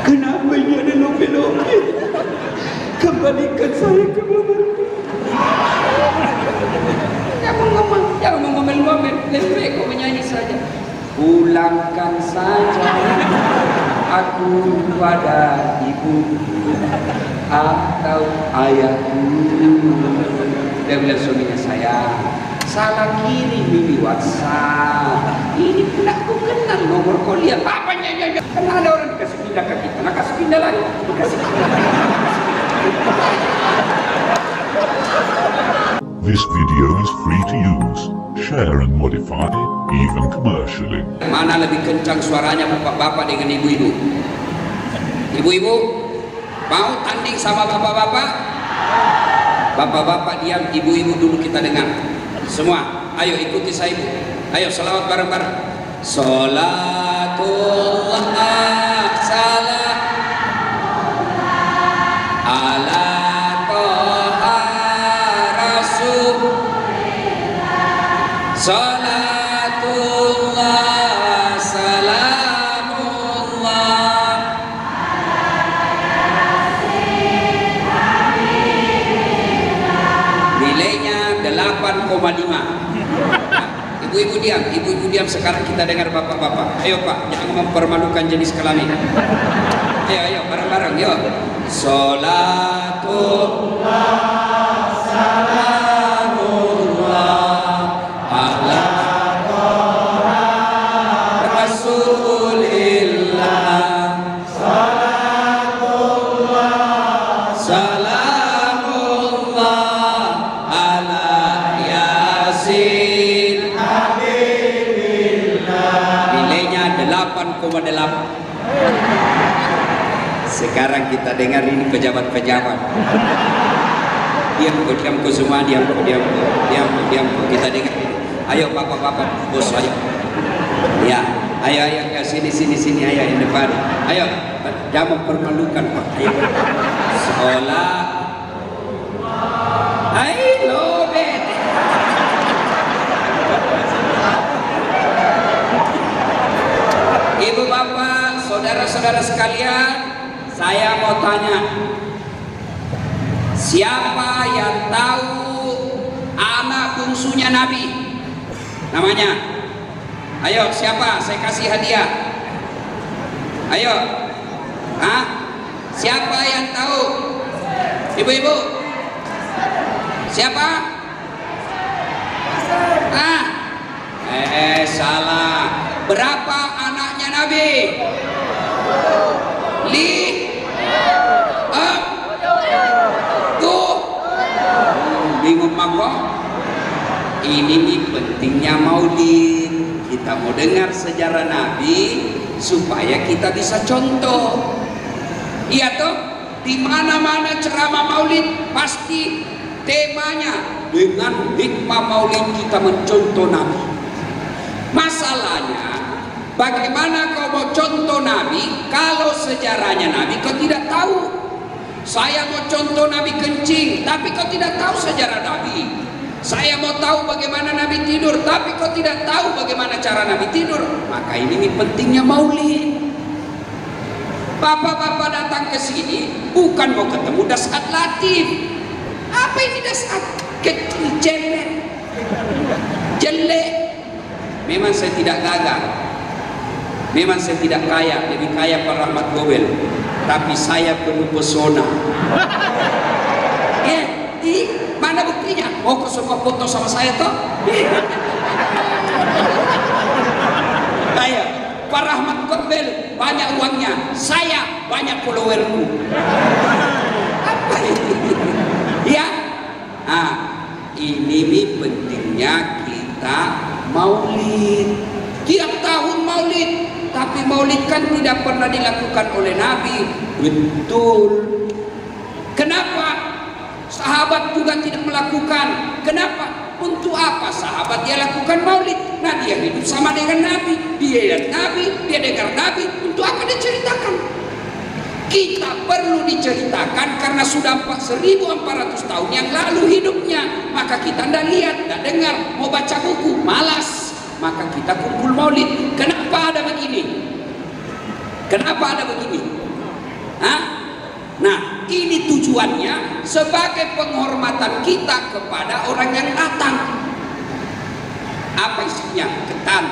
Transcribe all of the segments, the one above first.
Kenapa ini ada lope-lope? Kembalikan saya ke mama. Jangan ngomel-ngomel. Lebih baik kau menyanyi saja. Pulangkan saja aku pada ibu atau ayahku. Dia bilang suaminya, sayang, salah kirim ini WhatsApp. Ini tidak aku kenal nomor kau, lihat apanya. Karena ada orang dikasih pindah ke kita, nak kasih pindah lagi, dikasih pindah. This video is free to use, share and modify, even commercially. Mana lebih kencang suaranya bapak-bapak dengan ibu-ibu? Ibu-ibu mau tanding sama bapak-bapak? Bapak-bapak diam, ibu-ibu dulu kita dengar. Semua, ayo ikuti saya ibu. Ayo selawat bareng-bareng. Salatullah salam ala toha rasulillah. Salatullah salamullah. Nilainya 8,5. Ibu-ibu diam sekarang kita dengar bapak-bapak. Ayo Pak, jangan mempermalukan jenis kelamin. Ayo bareng-bareng yuk. Salatullah salamullah ala rasulillah. Salatullah salamullah ala yasin. Nilainya 8,8. Sekarang kita dengar ini pejabat-pejabat. Diam kau semua, diam kau. Kita dengar. Ayo bapak-bapak, bos ayo. Ya, ayo ke sini, ayo yang depan. Ayo, jangan mempermalukan Pak. Ayo. Sekolah. Ayo, bet. Ibu bapak, saudara-saudara sekalian, saya mau tanya, siapa yang tahu anak bungsunya Nabi? Namanya? Ayo, siapa? Saya kasih hadiah. Ayo. Hah? Siapa yang tahu? Ibu-ibu? Siapa? Salah. Berapa anaknya Nabi? Tuh. Bingung mangkok? Ini nih pentingnya maulid. Kita mau dengar sejarah Nabi supaya kita bisa contoh. Iya toh? Di mana-mana ceramah maulid pasti temanya dengan hikmah maulid kita mencontoh Nabi. Masalahnya, bagaimana kau mau contoh Nabi kalau sejarahnya Nabi kau tidak tahu? Saya mau contoh Nabi kencing, tapi kau tidak tahu sejarah Nabi. Saya mau tahu bagaimana Nabi tidur, tapi kau tidak tahu bagaimana cara Nabi tidur. Maka ini pentingnya maulid. Bapak-bapak datang ke sini bukan mau ketemu Dasat Latif. Apa ini Dasat? Kecil, jelek. Memang saya tidak gagah, memang saya tidak kaya, lebih kaya Pak Rahmat Gowel, tapi saya penuh pesona. Di mana buktinya? Mau ke semua foto sama saya toh? Kayak Pak Rahmat Gowel banyak uangnya, saya banyak followerku. Apa ini? Ya, ini pentingnya kita maulid. Tiap tahun maulid, tapi maulid kan tidak pernah dilakukan oleh Nabi. Betul. Kenapa? Sahabat juga tidak melakukan. Kenapa? Untuk apa sahabat dia lakukan maulid? Nah, dia hidup sama dengan Nabi, dia lihat Nabi, dia dengar Nabi. Untuk apa dia ceritakan? Kita perlu diceritakan karena sudah 1400 tahun yang lalu hidupnya. Maka kita tidak lihat, tidak dengar, mau baca buku, malas. Maka kita kumpul maulid. Kenapa ada begini? Kenapa ada begini? Hah? Nah, ini tujuannya sebagai penghormatan kita kepada orang yang datang. Apa isinya? Ketan.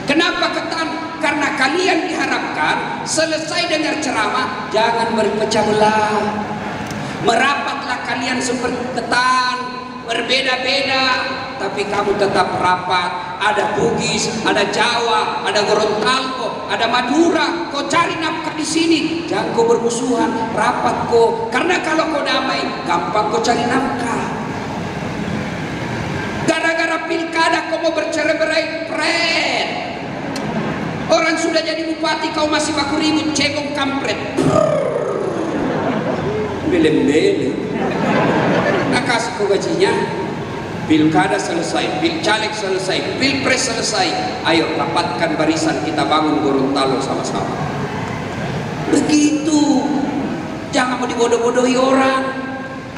Kenapa ketan? Karena kalian diharapkan selesai dengar ceramah jangan berpecah belah. Merapatlah kalian seperti ketan, berbeda-beda, tapi kamu tetap rapat. Ada Bugis, ada Jawa, ada Gorontalo, ada Madura. Kau cari nafkah di sini, jangan kau bermusuhan, rapat kau. Karena kalau kau damai, gampang kau cari nafkah. Gara-gara pilkada kau mau bercerai-berai, pret. Orang sudah jadi bupati, kau masih baku ribut, cebong kampret. Belem-belem. Nah, kasih kau gajinya. Pilkada selesai, pilcaleg selesai, pilpres selesai. Ayo rapatkan barisan, kita bangun Gorontalo sama-sama. Begitu. Jangan mau dibodoh-bodohi orang.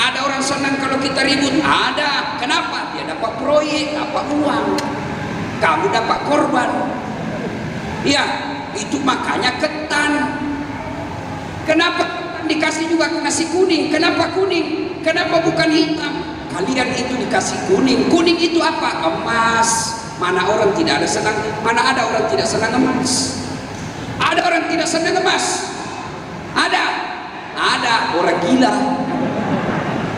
Ada orang senang kalau kita ribut. Ada. Kenapa? Dia dapat proyek, dapat uang. Kamu dapat korban. Ya, itu makanya ketan. Kenapa dikasih juga nasi kuning? Kenapa kuning? Kenapa bukan hitam? Kalian itu dikasih kuning. Kuning itu apa? Emas. Mana orang tidak ada senang? Mana ada orang tidak senang emas? Ada orang tidak senang emas? Ada. Ada orang gila.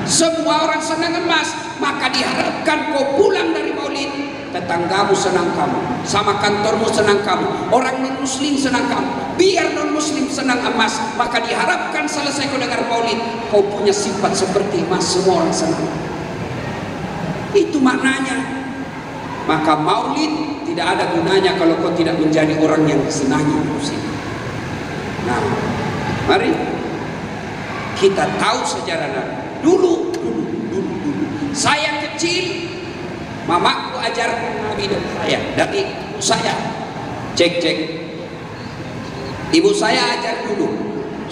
Semua orang senang emas. Maka diharapkan kau pulang dari maulid, tetanggamu senang kamu, sama kantormu senang kamu, orang non muslim senang kamu. Biar non muslim senang emas, maka diharapkan selesai kau dengar maulid, kau punya sifat seperti emas, semua orang senang. Itu maknanya. Maka maulid tidak ada gunanya kalau kau tidak menjadi orang yang disenangi muslim. Nah, mari kita tahu sejarah Nabi. Dulu. Saya kecil, mamaku ajarkan Nabi dari saya. Cek. Ibu saya ajar dulu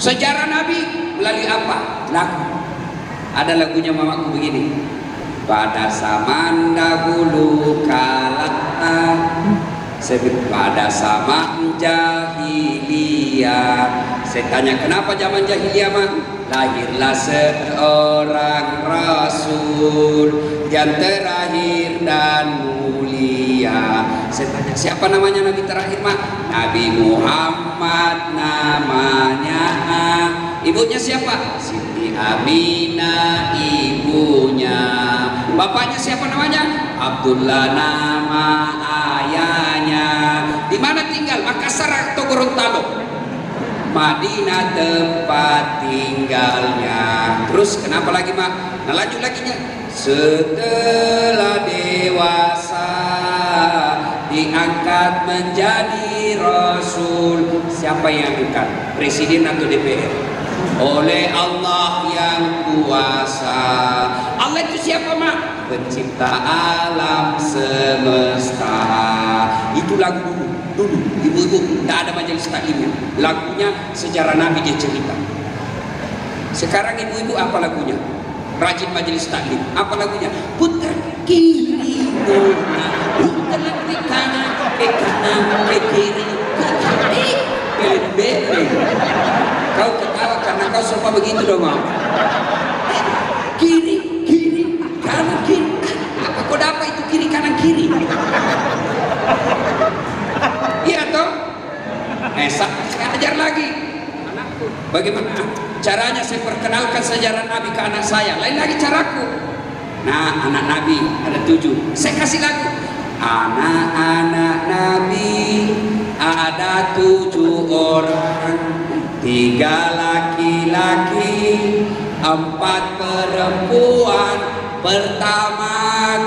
sejarah Nabi melalui apa? Lagu. Ada lagunya mamaku begini. Pada zaman dahulu kala, pada zaman jahiliyah. Saya tanya kenapa zaman jahiliyah, Mak? Lahirlah seorang Rasul yang terakhir dan mulia. Saya tanya siapa namanya Nabi terakhir, Mak? Nabi Muhammad namanya. Ibunya siapa? Siti Aminah ibunya. Bapaknya siapa namanya? Abdullah nama ayahnya. Di mana tinggal? Makassar atau Gorontalo? Madinah tempat tinggalnya. Terus kenapa lagi, Mak? Nah, lanjut laginya. Setelah dewasa diangkat menjadi Rasul. Siapa yang angkat? Presiden atau DPR? Oleh Allah yang kuasa. Allah itu siapa, Mak? Pencipta alam semesta. Itu lagu dulu. Ibu-ibu tidak ada majelis taklimnya. Lagunya sejarah Nabi dia cerita. Sekarang ibu-ibu apa lagunya? Rajin majelis taklim. Apa lagunya? Putar kiri, putar ke kanan, ke kiri, bele. Kau ketawa karena kau semua begitu dong, Mak. Kiri, kanan, kiri. Apa kau dapat itu kiri, kanan, kiri? Iya toh? Saya ajar lagi. Bagaimana caranya saya perkenalkan sejarah Nabi ke anak saya? Lain lagi caraku. Nah, anak Nabi ada 7. Saya kasih lagu. Anak-anak Nabi ada 7 orang, 3 laki-laki, 4 perempuan. Pertama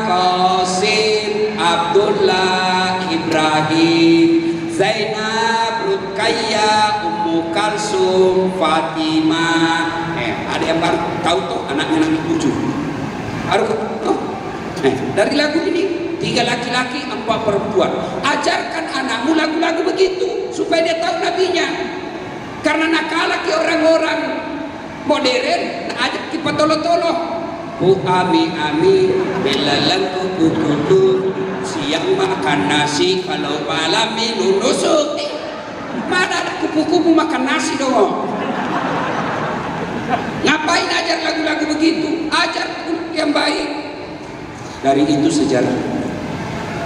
Qasim, Abdullah, Ibrahim, Zainab, Ruqayyah, Ummu Kalsum, Fatimah. Ada yang baru tahu tuh anaknya Nabi 7. Baru tahu. Dari lagu ini 3 laki-laki, 4 perempuan. Ajarkan anakmu lagu-lagu begitu supaya dia tahu nabinya. Karena nakala ki orang-orang modern, ajak ki patolo-tolo. Ami belalang kuku siang makan nasi, kalau malam minum nusuk. Mana ada kupu-kupu makan nasi dong? Ngapain ajar lagu-lagu begitu? Ajar yang baik. Dari itu sejarah.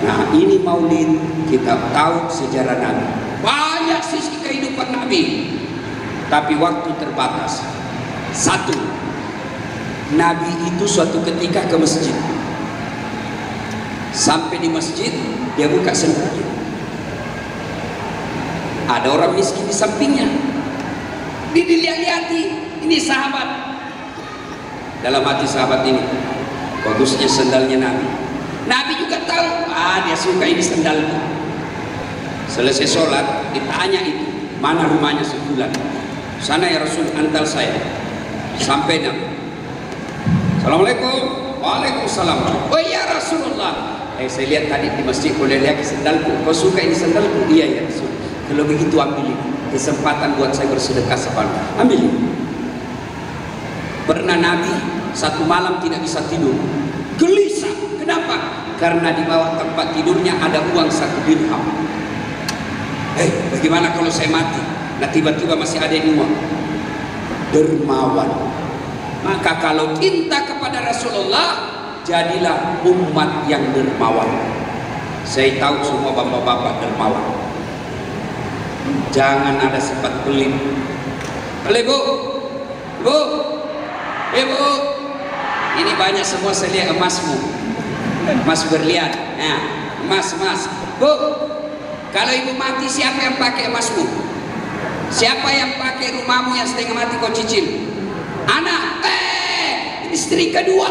Nah, ini maulid, kita tahu sejarah Nabi. Banyak sisi kehidupan Nabi, tapi waktu terbatas. Satu, Nabi itu suatu ketika ke masjid. Sampai di masjid, dia buka sendalnya. Ada orang miskin di sampingnya. Dilihat-lihati, ini sahabat. Dalam hati sahabat ini, bagusnya sendalnya Nabi. Nabi juga tahu, dia suka ini sendalku. Selesai sholat, ditanya itu, mana rumahnya sebulan. Sana ya Rasul, antar saya. Sampai Nabi. Assalamualaikum. Waalaikumsalam. Oh iya Rasulullah. Saya lihat tadi di masjid, boleh lihat sendalku. Kau suka ini sendalku? Iya ya Rasul. Kalau begitu ambil ini. Kesempatan buat saya bersedekah separuh. Ambil ini. Pernah Nabi satu malam tidak bisa tidur. Gelisah. Kenapa? Karena di bawah tempat tidurnya ada uang 1 dirham. Bagaimana kalau saya mati? Nah tiba-tiba masih ada ini uang. Dermawan. Maka kalau cinta kepada Rasulullah, jadilah umat yang dermawan. Saya tahu semua bapak-bapak dermawan. Jangan ada sifat pelit. Boleh bu? Bu? Ibu? Ini banyak semua saya lihat emasmu. Emas berlian. Nah, emas. Bu, kalau ibu mati siapa yang pakai emasmu? Siapa yang pakai rumahmu yang setengah mati kau cicil? Anak, istri kedua.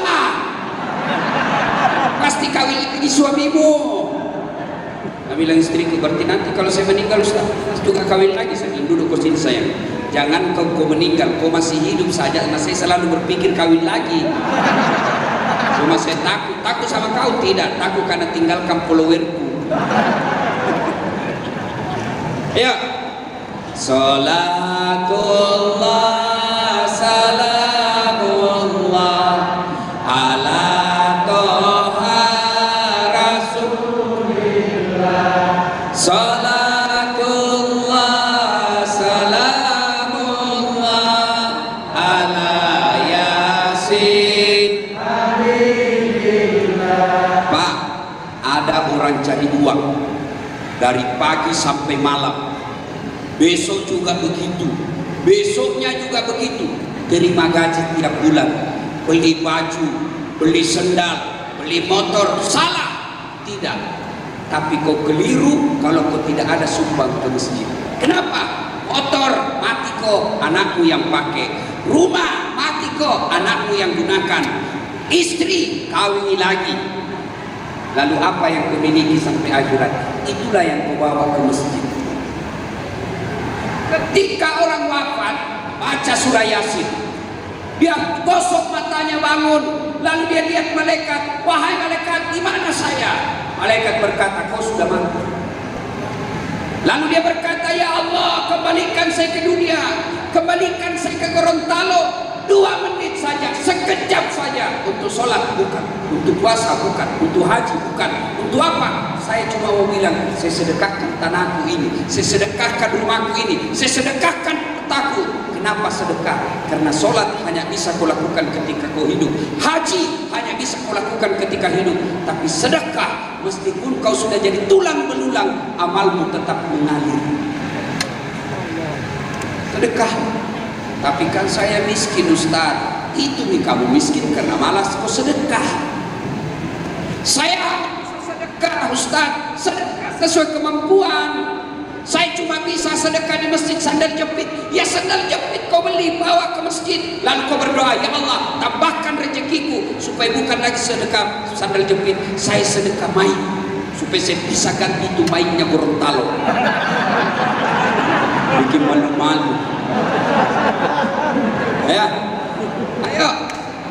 Pasti kawin lagi suamimu. Saya bilang istriku, berarti nanti kalau saya meninggal Ustaz juga kawin lagi. Saya bilang, duduk kau sini sayang. Jangan kau meninggal, kau masih hidup saja. Nah, saya selalu berpikir kawin lagi. Cuma saya takut sama kau tidak, takut karena tinggalkan followerku. Ya, Salatullah salamullah ala toha rasulillah. Salatullah salamullah ala yasin. Pak, ada orang cari uang dari pagi sampai malam. Besok juga begitu, besoknya juga begitu. Terima gaji tiap bulan, beli baju, beli sendal, beli motor. Salah? Tidak. Tapi kau keliru kalau kau tidak ada sumbang ke masjid. Kenapa? Motor mati kau, anakmu yang pakai. Rumah mati kau, anakmu yang gunakan. Istri kawin lagi. Lalu apa yang kau miliki sampai akhirat? Itulah yang kau bawa ke masjid. Ketika orang wafat, baca surah Yasin. Dia gosok matanya bangun, lalu dia lihat malaikat. Wahai malaikat, di mana saya? Malaikat berkata, kau sudah mati. Lalu dia berkata, ya Allah, kembalikan saya ke dunia, kembalikan saya ke Gorontalo. 2 menit saja, sekejap saja. Untuk sholat bukan, untuk puasa bukan, untuk haji bukan, untuk apa? Saya cuma mau bilang, saya sedekahkan tanahku ini, saya sedekahkan rumahku ini, saya sedekahkan petaku. Kenapa sedekah? Karena sholat hanya bisa kau lakukan ketika kau hidup, haji hanya bisa kau lakukan ketika hidup. Tapi sedekah, meskipun kau sudah jadi tulang belulang, amalmu tetap mengalir. Sedekah. Tapi kan saya miskin Ustaz. Itu nih, kamu miskin karena malas kau sedekah. Saya sedekah Ustaz, sedekah sesuai kemampuan. Saya cuma bisa sedekah di masjid sandal jepit. Ya sandal jepit kau beli, bawa ke masjid. Lalu kau berdoa, ya Allah tambahkan rezekiku supaya bukan lagi sedekah sandal jepit, saya sedekah main, supaya saya bisa ganti itu mainnya Gorontalo. Bikin malu-malu. Ya, ayo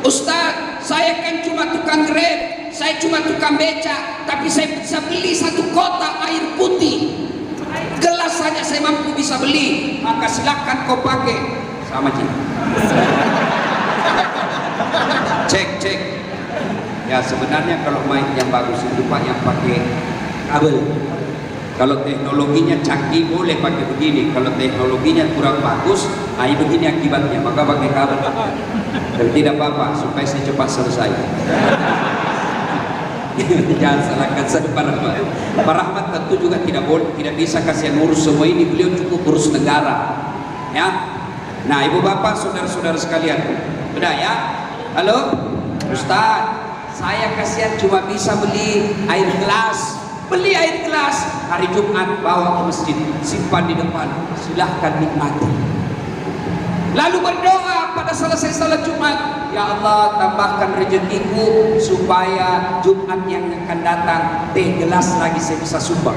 Ustaz, saya kan cuma tukang grab, saya cuma tukang beca, tapi saya bisa beli 1 kotak air putih. Gelas saja saya mampu bisa beli, maka silakan kau pakai. Sama cek. Ya sebenarnya kalau main yang bagus itu Pak yang pakai kabel. Kalau teknologinya canggih boleh pakai begini. Kalau teknologinya kurang bagus, begini akibatnya. Maka pakai kabel. Dan tidak apa-apa, supaya saya cepat selesai. Jangan salahkan saya Pak Rahmat. Pak Rahmat tentu juga tidak bisa kasihan urus semua ini. Beliau cukup urus negara. Ya. Nah, ibu bapak, saudara-saudara sekalian, udah ya. Halo, Ustaz. Saya kasihan cuma bisa beli air gelas. Beli air gelas hari Jumat, bawa ke masjid, simpan di depan, silahkan nikmati. Lalu berdoa pada selesai salat Jumat, ya Allah tambahkan rezekiku supaya Jumat yang akan datang teh gelas lagi saya bisa sumbang.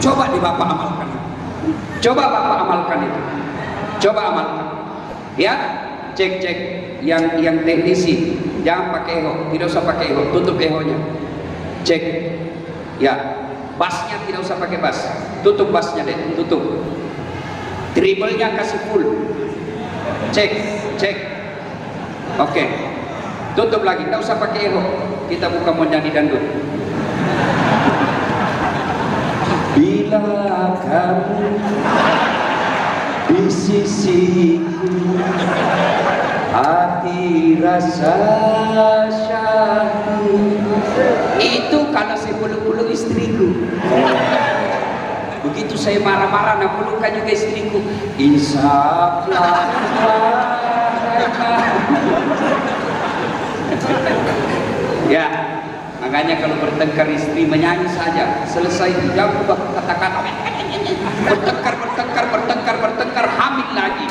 Coba di bapak amalkan itu. Coba bapak amalkan itu. Coba amalkan. Ya, cek yang teknisi, jangan pakai eho, tidak usah pakai eho, tutup ehonya. Cek, ya, basnya tidak usah pakai bas, tutup basnya deh, tutup. Dribblenya kasih full. Cek. Oke. Tutup lagi, tidak usah pakai eho. Kita bukan mau nyanyi dangdut. Bila kamu di sisiku, hati rasa syahdu. Itu kalau saya peluk-peluk istriku. Begitu saya marah-marah, nak pelukkan juga istriku. Insaflah. Ya, makanya kalau bertengkar istri menyanyi saja. Selesai jangan ubah kata-kata. Bertengkar, hamil lagi.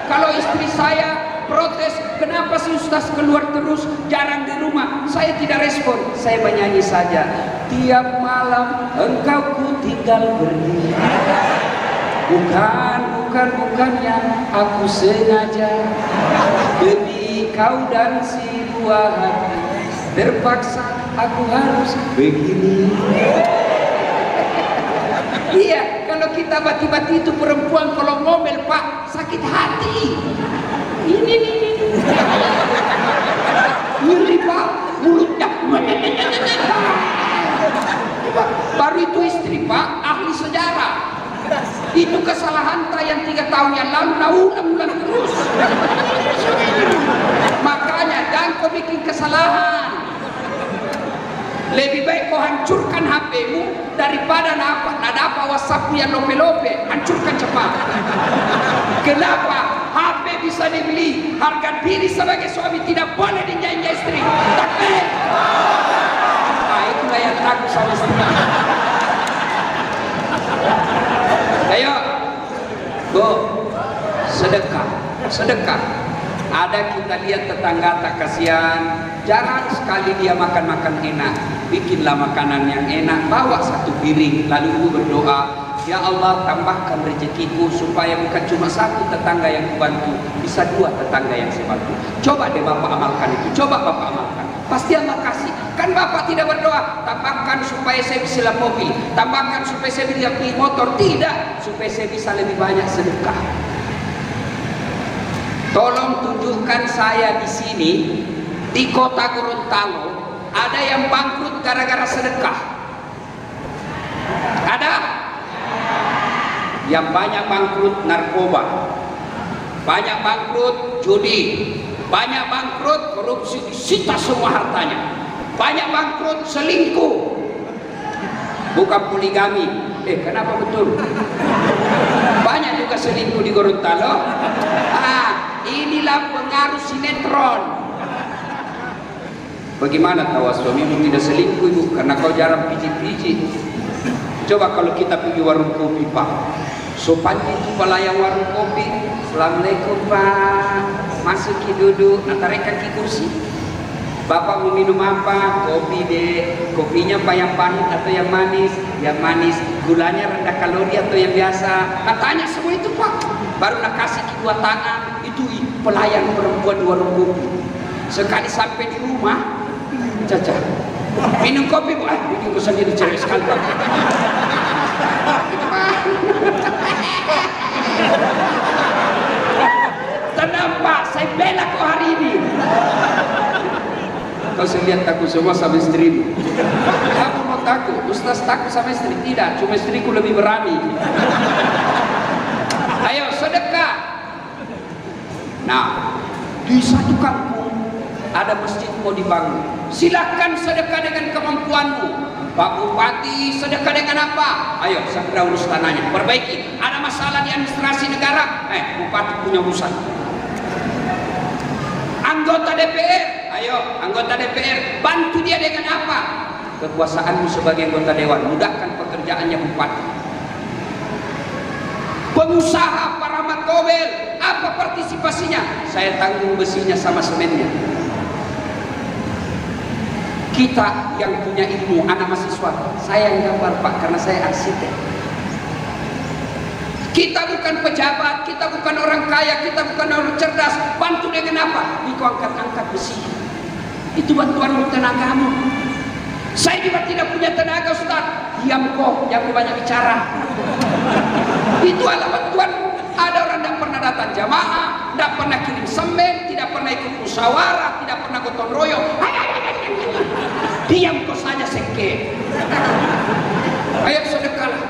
Kalau istri saya protes, kenapa si Ustaz keluar terus, jarang di rumah? Saya tidak respon, saya menyanyi saja. Tiap malam engkau ku tinggal berdiri. Bukan yang aku sengaja. Demi kau dan si buah hati, terpaksa aku harus begini. Iya, kalau kita bati-bati itu perempuan kalau ngomel Pak, sakit hati. Ini. Ngeri Pak, mulutnya. Baru itu istri Pak, ahli sejarah. Itu kesalahan yang 3 tahun yang lalu, ulang-ulang terus. Makanya jangan kau bikin kesalahan. Lebih baik kau hancurkan HP-mu daripada dapat WhatsApp-mu yang lope-lope. Hancurkan cepat. Kenapa? HP bisa dibeli, harga diri sebagai suami tidak boleh dinyanyi istri. Takbir. Nah, itulah yang takut sama istri. Ayo, go, sedekah. Ada kita lihat tetangga tak kasihan, jarang sekali dia makan enak. Bikinlah makanan yang enak, bawa 1 piring, lalu ibu berdoa, ya Allah tambahkan rezekiku supaya bukan cuma 1 tetangga yang kubantu, bisa 2 tetangga yang saya bantu. Coba deh bapak amalkan itu, pasti Allah kasih. Kan bapak tidak berdoa, tambahkan supaya saya bisa beli mobil, tambahkan supaya saya bisa beli motor, tidak, supaya saya bisa lebih banyak sedekah. Tolong tunjukkan saya di sini, di kota Gorontalo, ada yang bangkrut gara-gara sedekah. Ada? Yang banyak bangkrut narkoba, banyak bangkrut judi, banyak bangkrut korupsi, disita semua hartanya, banyak bangkrut selingkuh, bukan poligami. Kenapa betul? Banyak juga selingkuh di Gorontalo. Inilah pengaruh sinetron. Bagaimana tahu suamimu tidak selingkuh ibu? Karena kau jarang pijit-pijit. Coba kalau kita pergi warung kopi Pak, sopannya itu pelayan warung kopi, Assalamualaikum Pak, masuki duduk, tarik kaki kursi. Bapak mau minum apa? Kopi deh. Kopinya Pak yang pahit atau yang manis? Yang manis. Gulanya rendah kalori atau yang biasa? Tanya semua itu Pak. Baru nak kasih 2 tangan. Itu pelayan perempuan di warung kopi. Sekali sampai di rumah, Caca, minum kopi Bu. Bikin ku sendiri cewek sekali Pak. Tenang Pak, saya bela kau hari ini. Kau lihat takut semua sama istrimu. Kamu mau takut? Ustaz takut sama istri? Tidak, cuma istriku lebih berani. Ayo sedekah. Nah, di satu kampung ada masjid mau dibangun. Silakan sedekah dengan kemampuanmu. Pak Bupati sedekah dengan apa? Ayo segera urus tanahnya, perbaiki. Ada masalah di administrasi negara, Bupati punya urusan. Anggota DPR, ayo anggota DPR, bantu dia dengan apa? Kekuasaanmu sebagai anggota dewan, mudahkan pekerjaannya Bupati. Pengusaha para matobel, apa partisipasinya? Saya tanggung besinya sama semennya. Kita yang punya ilmu, anak mahasiswa, saya yang gambar Pak, karena saya arsitek. Kita bukan pejabat, kita bukan orang kaya, kita bukan orang cerdas. Bantu dengan apa? Itu angkat-angkat besi. Itu bantuan tenagamu. Saya juga tidak punya tenaga, Ustaz. Diam kok, jangan banyak bicara. Itu adalah bantuan. Ada orang tidak pernah datang jamaah, tidak pernah kirim semen, tidak pernah ikut musyawarah, tidak pernah gotong royong. Diam kok saja sengke. Ayo sedekahlah.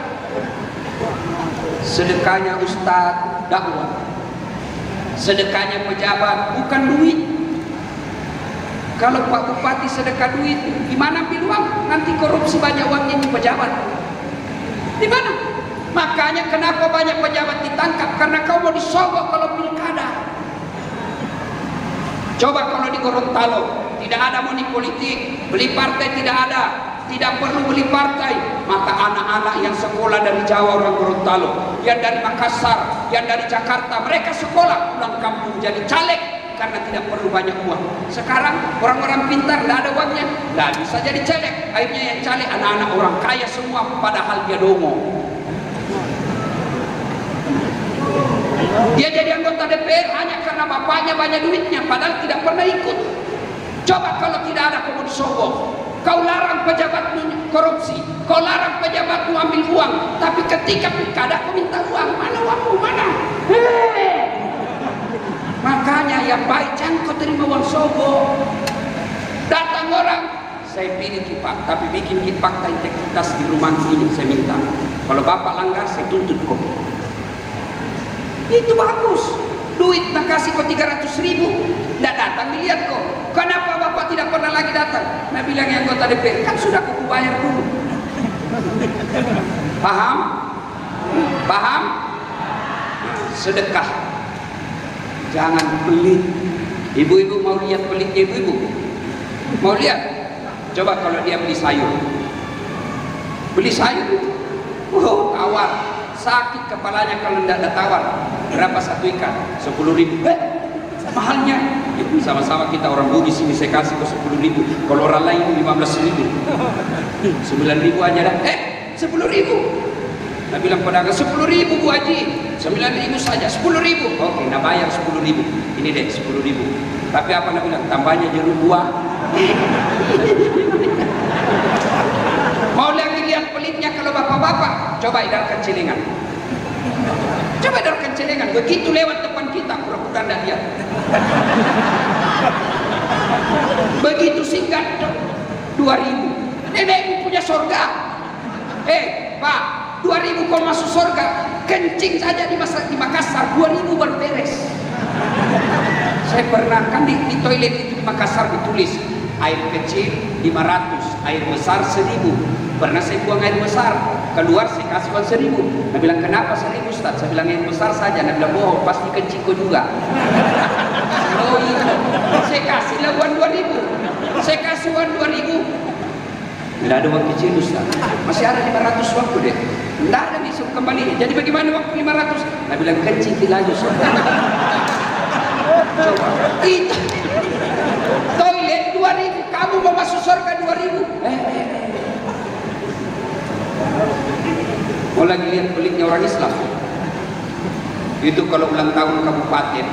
Sedekahnya Ustaz dakwah. Sedekahnya pejabat bukan duit. Kalau Pak Bupati sedekah duit, di mana ambil uang? Nanti korupsi banyak uangnya di pejabat. Di mana? Makanya kenapa banyak pejabat ditangkap? Karena kau mau disogok kalau pilkada. Coba kalau di Gorontalo tidak ada money politik, beli partai tidak ada, tidak perlu beli partai, maka anak-anak yang sekolah dari Jawa orang Gorontalo, yang dari Makassar, yang dari Jakarta, mereka sekolah pulang kampung jadi caleg karena tidak perlu banyak uang. Sekarang orang-orang pintar tidak ada uangnya, tidak bisa jadi caleg. Akhirnya yang caleg anak-anak orang kaya semua, padahal dia dongo. Dia jadi anggota DPR hanya karena bapaknya banyak duitnya, padahal tidak pernah ikut. Coba kalau tidak ada kau disogok, kau larang pejabatmu korupsi, kau larang pejabatmu ambil uang, tapi ketika pilkada kau minta uang, mana uangmu, mana? Makanya yang baik jangan kau terima uang sogok. Datang orang, saya pilih kipak, tapi bikin kipak integritas di rumah ini saya minta. Kalau bapak langgar, saya tuntut kau. Itu bagus. Duit nak kasih kau 300.000, tidak datang dilihat kau. Kenapa bapak tidak pernah lagi datang? Nah bilang yang anggota DPR, kan sudah kau bayar dulu. Paham? Paham? Sedekah. Jangan pelit. Ibu-ibu mau lihat pelitnya ibu-ibu? Mau lihat? Coba kalau dia beli sayur. Beli sayur, tawar. Sakit kepalanya kalau tidak ada tawar. Berapa satu ikan? 10.000. Mahalnya. Sama-sama kita orang Bugis ini saya kasih kok 10.000. Kalau orang lain 15.000. 9.000 aja dah. 10.000. Nah bilang pedagang 10.000 Bu Haji. 9.000 saja. 10.000. Oke, nak bayar 10.000. Ini deh 10.000. Tapi apa nak bilang? Tambahnya jeruk buah. Mau lagi lihat pelitnya kalau bapak-bapak, coba edarkan celengan. Coba edarkan celengan. Begitu lewat depan kita, pura-pura tidak lihat. Begitu singkat 2.000. Nenekmu punya surga. Pak, 2.000 kau masuk surga. Kencing saja di Makassar 2.000 berberes. Saya pernah kan di toilet itu di Makassar ditulis air kecil 500, air besar 1.000. Pernah saya buang air besar, keluar saya kasih uang 1.000. Dia bilang kenapa 1.000 Ustaz? Saya bilang air besar saja. Dia bilang bohong, pasti kencing kau juga. Oh iya, saya kasihlah uang 2.000. Saya kasih uang 2.000. Tidak ada uang kecil Ustaz. Masih ada 500 waktu deh. Tidak ada bisa kembali. Jadi bagaimana waktu 500? Dia bilang kencing lagi Ustaz. Coba itu toilet 2.000, kamu mau masuk surga 2.000. Mau lagi lihat pelitnya orang Islam. Itu kalau ulang tahun kabupaten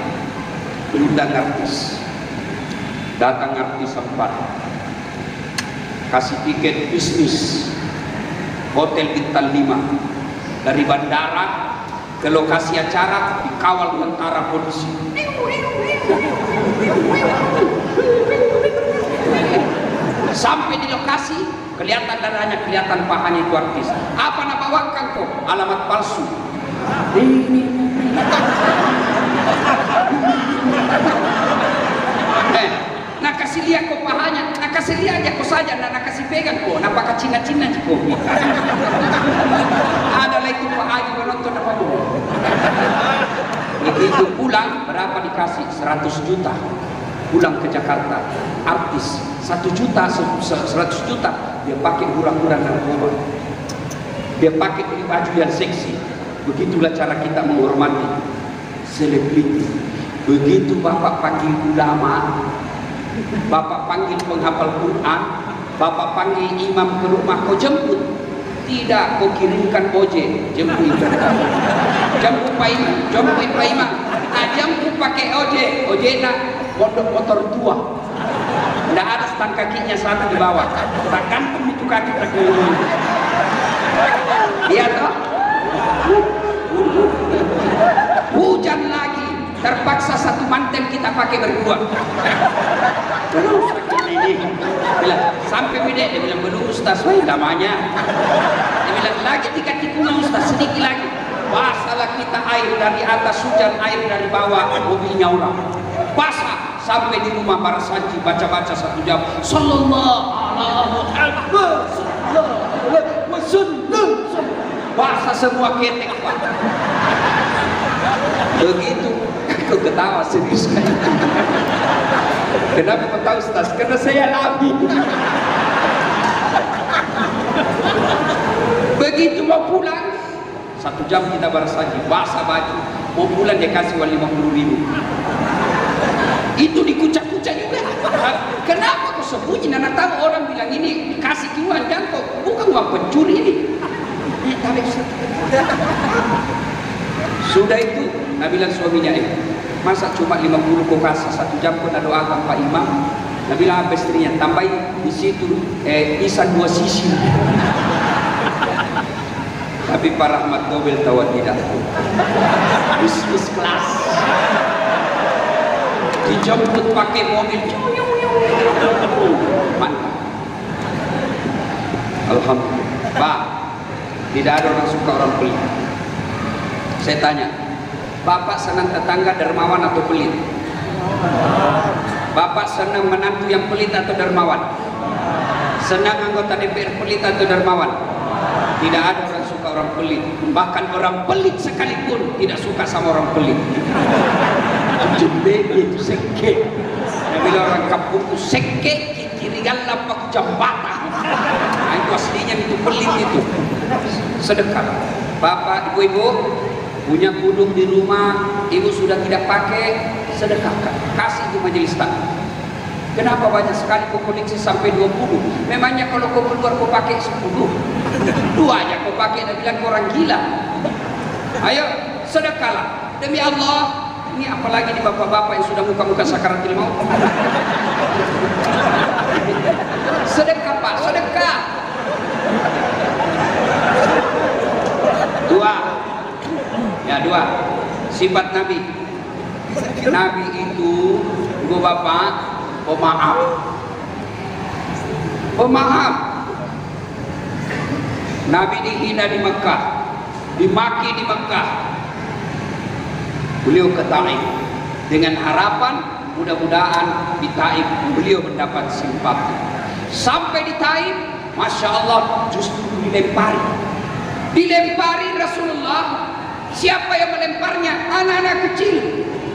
undang artis, datang artis 4, kasih tiket bisnis hotel bintang 5, dari bandara ke lokasi acara dikawal tentara polisi. Sampai di lokasi, kelihatan darahnya, kelihatan pahanya itu artis. Apa nak bawakan kok? Alamat palsu. Ini. Nak kasih lihat kok pahanya, nak kasih lihat aja kok saja, nak kasih pegang kok, nak pakai cina-cina kok. Adalah itu Pak Haji menonton apa dulu. Begitu pulang, berapa dikasih? 100 juta. Pulang ke Jakarta, artis 1 juta, 100 juta, dia pakai hura-hura narkoba, dia pakai baju yang seksi. Begitulah cara kita menghormati selebriti. Begitu Bapak panggil ulama, Bapak panggil penghafal Quran, Bapak panggil imam ke rumah, kau jemput. Tidak, kau kirimkan ojek, jemput. Jemput Pak Imam, jemput Pak Imam. Jemput pakai ojek nak motor tua. Tidak ada stang kakinya satu di bawah. Tak gantung itu kaki terkeliling. Lihat toh. Hujan lagi, terpaksa satu mantel kita pakai berdua. Terus ini bilang sampai beda, dia bilang belum Ustaz, wah namanya. Dia bilang lagi 3 tikungan Ustaz, sedikit lagi. Basahlah kita air dari atas, hujan air dari bawah, mobilnya orang. Basah sampai di rumah para saji baca-baca 1 jam. Sallallahu alaihi wasallam. Basah semua ketek Pak. Begitu, aku ketawa serius kan. Kenapa kau tahu Ustaz? Karena saya alami. Begitu mau pulang, 1 jam kita baras lagi, basah baju. Mau pulang dia kasih uang 50.000. Itu dikucak-kucak juga. Kenapa kau sembunyi? Nana tahu orang bilang ini dikasih uang jangkau, bukan uang pencuri ini. Sudah itu, Nabi bilang suaminya, masa cuma 50 kau kasih, 1 jam kau nak doakan Pak Imam. Nabi bilang apa istrinya, tambahin di situ isan 2 sisi. Tapi Pak Rahmat Dobel tahu tidak, bisnis kelas, dijemput pakai mobil, mantap. Alhamdulillah. Pak, tidak ada orang suka orang pelit. Saya tanya, Bapak senang tetangga dermawan atau pelit? Bapak senang menantu yang pelit atau dermawan? Senang anggota DPR pelit atau dermawan? Tidak ada orang suka orang pelit. Bahkan orang pelit sekalipun tidak suka sama orang pelit. Jembebe itu sengke. Dia bilang orang kampung itu sengke, kirigan lapak jambatan. Nah, itu aslinya itu pelit itu. Sedekah. Bapak, ibu-ibu punya kudung di rumah, ibu sudah tidak pakai, sedekahkan, kasih di majelis taklim. Kenapa banyak sekali kau koleksi sampai 20? Memangnya kalau kau keluar kau pakai 10, 2 aja kau pakai, dan bilang kau orang gila. Ayo sedekahlah demi Allah. Ini apalagi di bapak-bapak yang sudah muka-muka sakaratul maut. Sedekah Pak, sedekah. 2 sifat Nabi. Nabi itu ibu bapak pemaaf. Pemaaf. Nabi dihina di Mekah, dimaki di Mekah. Beliau ke Taif dengan harapan mudah-mudahan di Taif beliau mendapat simpati. Sampai di Taif, Masya Allah, justru dilempari Rasulullah. Siapa yang melemparnya? Anak-anak kecil.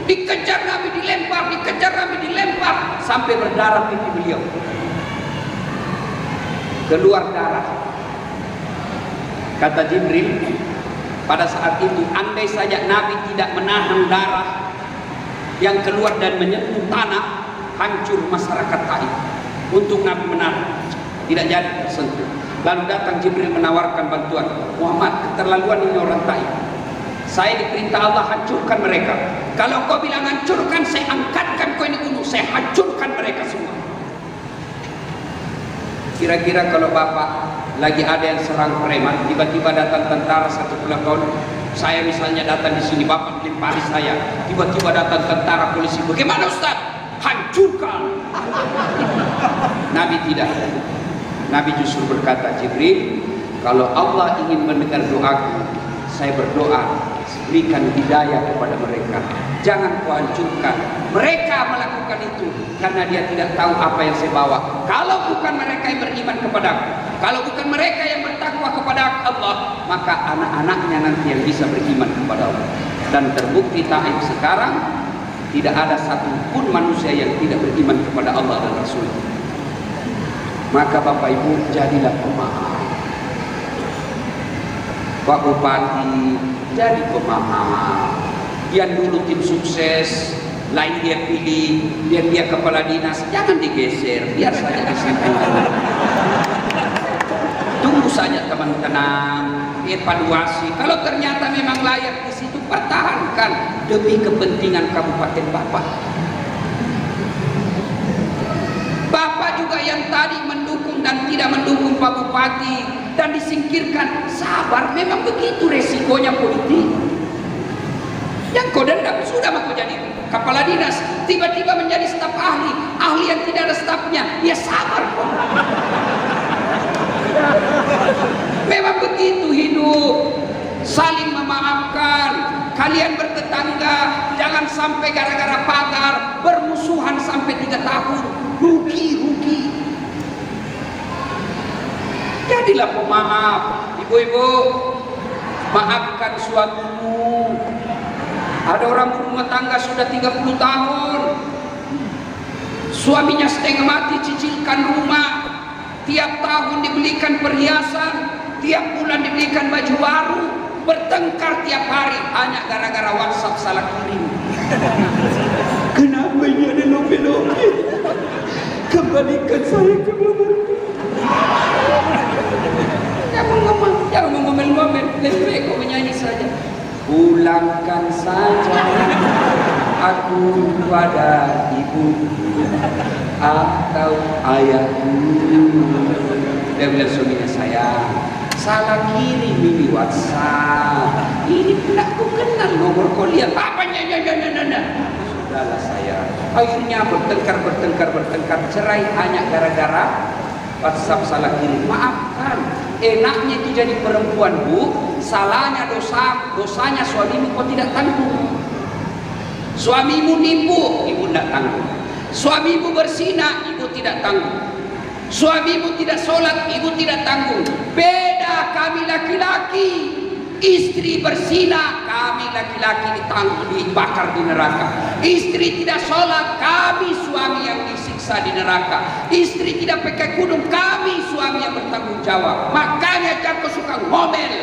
Dikejar Nabi dilempar, dikejar Nabi dilempar, sampai berdarah pipi beliau, keluar darah. Kata Jibril pada saat itu, andai saja Nabi tidak menahan darah yang keluar dan menyentuh tanah, hancur masyarakat Taif. Untuk Nabi menahan, tidak jadi tersentuh. Lalu datang Jibril menawarkan bantuan. Muhammad, keterlaluan ini orang Taif. Saya diperintah Allah hancurkan mereka. Kalau kau bilang hancurkan, saya angkatkan kau ini gunung, saya hancurkan mereka semua. Kira-kira kalau Bapak lagi ada yang serang preman, tiba-tiba datang tentara 1 tahun, saya misalnya datang di sini, Bapak melempari saya, tiba-tiba datang tentara polisi, bagaimana Ustaz? Hancurkan. Nabi tidak. Nabi justru berkata, Jibril, kalau Allah ingin mendengar doaku, saya berdoa, berikan hidayah kepada mereka. Jangan kau hancurkan. Mereka melakukan itu karena dia tidak tahu apa yang saya bawa. Kalau bukan mereka yang beriman kepadaku, kalau bukan mereka yang bertakwa kepada Allah, maka anak-anaknya nanti yang bisa beriman kepada Allah. Dan terbukti Taif sekarang tidak ada satupun manusia yang tidak beriman kepada Allah dan Rasul. Maka Bapak Ibu, jadilah pemaaf. Pak Bupati jadi pemaaf. Yang dulu tim sukses, lain dia pilih, dia kepala dinas, jangan digeser, biar saja di situ. Tunggu saja teman-teman, evaluasi. Kalau ternyata memang layak di situ, pertahankan demi kepentingan kabupaten Bapak. Bapak juga yang tadi mendukung dan tidak mendukung Pak Bupati dan disingkirkan, sabar, memang begitu resikonya politik. Yang kau dendam, sudah kau jadi kepala dinas, tiba-tiba menjadi staf ahli yang tidak ada stafnya, ya sabar kok. Memang begitu hidup, saling memaafkan. Kalian bertetangga, jangan sampai gara-gara pagar bermusuhan sampai 3 tahun, rugi. Jadilah pemaaf, ibu-ibu, maafkan suamimu. Ada orang rumah tangga sudah 30 tahun, suaminya setengah mati cicilkan rumah, tiap tahun dibelikan perhiasan, tiap bulan dibelikan baju baru, bertengkar tiap hari hanya gara-gara WhatsApp salah kirim. Kenapa ini ada lope-lope? Kembalikan saya ke bapak. Jangan ngomel-ngomel, lebih baik kau menyanyi saja. Pulangkan saja aku pada ibu atau ayahku. Dia bilang suaminya, sayang, salah kirim ini WhatsApp, ini tidak ku kenal nomor kau, lihat apanya. Sudahlah sayang. Akhirnya bertengkar, cerai hanya gara-gara WhatsApp salah kirim. Maafkan. Enaknya itu jadi perempuan, Bu, salahnya dosanya suamimu kau tidak tanggung. Suamimu nipu, ibu tidak tanggung. Suamimu berzina, ibu tidak tanggung. Suamimu tidak sholat, ibu tidak tanggung. Beda kami laki-laki, istri berzina, kami laki-laki ditanggung, dibakar di neraka. Istri tidak sholat, kami suami yang disiksa di neraka. Istri tidak pakai kudung, kami suami yang bertanggung jawab. Makanya jangan suka ngomel.